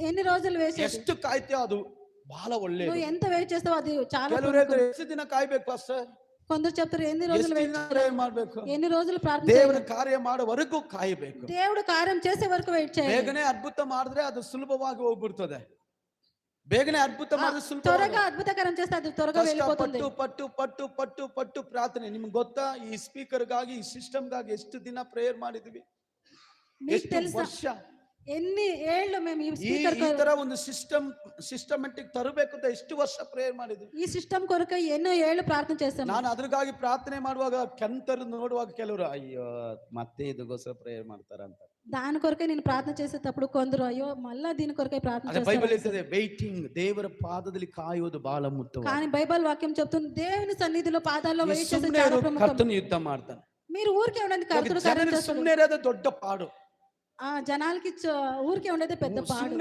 ఎన్ని రోజులు వేసేది? ಎಷ್ಟು ಕಾಯ್ತೀಯೋ ಅದು ಬಹಳ ಒಳ್ಳೆಯದು. నువ్వు ఎంత వెయిట్ చేస్తావో అది చాలా ಕೆಲವರು ಹೇಳ್ತಾರೆ ಎಷ್ಟು ದಿನ ಕಾಯ್ಬೇಕು ಪಾಸ್ಟರ್, కొందరు చెప్తారు ఎన్ని రోజులు ಎಷ್ಟು వెయిట్ ದಿನ చేయాలి, ಪ್ರೇಯರ್ ಮಾಡ್ಬೇಕು, ఎన్ని రోజులు ప్రార్థన ದೇವರ చేయాలి, ಕಾರ್ಯ ಮಾಡುವವರೆಗೂ ಕಾಯಬೇಕು. దేవుడు కార్యం చేసే వరకు వెయిట్ చేయాలి. ಬೇಗನೆ ಅದ್ಭುತ ಮಾಡಿದ್ರೆ ಅದು ಸುಲಭವಾಗಿ ಹೋಗ್ಬಿಡ್ತದೆ. ಬೇಗನೆ ಅದ್ಭುತ ಮಾಡಿದ್ರೆ త్వరగా అద్భుతకరం చేస్తే అది త్వరగా వెళ్ళిపోతుంది. ಪಟ್ಟು ಪಟ್ಟು ಪಟ್ಟು ಪಟ್ಟು ಪಟ್ಟು ಪ್ರಾರ್ಥನೆ. ನಿಮ್ಗೆ ಗೊತ್ತಾ ಈ ಸ್ಪೀಕರ್ಗಾಗಿ ಈ ಸಿಸ್ಟಮ್ಗಾಗಿ ಎಷ್ಟು ದಿನ ಪ್ರೇಯರ್ ಮಾಡಿದ್ವಿ, ಎಷ್ಟು ವರ್ಷ, ఎన్ని ఏళ్ళు మేము ఈ స్పీకర్ ಈ ತರ ಒಂದು ಸಿಸ್ಟಮೆಟಿಕ್ ತರಬೇಕು ಅಂತ ಎಷ್ಟು ವರ್ಷ ಪ್ರೇಯರ್ ಮಾಡಿದ್ವಿ. ఈ సిస్టమ్ కొరకు ఎన్నో ఏళ్ళు ప్రార్థన చేశాం. ನಾನು ಅದ್ರಗಾಗಿ ಪ್ರಾರ್ಥನೆ ಮಾಡುವಾಗ ಕೆಂತರು ನೋಡುವಾಗ ಕೆಲವರು ಅಯ್ಯೋ ಮತ್ತೆ ಇದಕ್ಕೋಸ್ಕರ ಪ್ರೇಯರ್ ಮಾಡ್ತಾರ ಅಂತ. దాని కొరకే నేను ప్రార్థన చేసేటప్పుడు కొందరు అయ్యో మళ్ళా దీని కొరకే ప్రార్థన చేస్తారు. ಬೈಬಲ್ ಹೇಳ್ತದೆ ವೇಟಿಂಗ್, ದೇವರ ಪಾದದಲ್ಲಿ ಕಾಯುವುದು ಬಹಳ ಮುಖ್ಯ. కానీ బైబిల్ వాక్యం చెప్తుంది దేవుని సన్నిధిలో పాదాల్లో వెయిట్ చేసే చాలా ప్రముఖం. ಕರ್ತನು ಯುದ್ಧ ಮಾಡ್ತಾನೆ. మీరు ఊరికే ఉండేది కర్తృ కార్యం చేస్తారు. ಸುಮ್ಮನೆ ಇರೋದು ದೊಡ್ಡ ಪಾಡು. జనాలకి ఊరికే ఉండేది పెద్ద పాడు.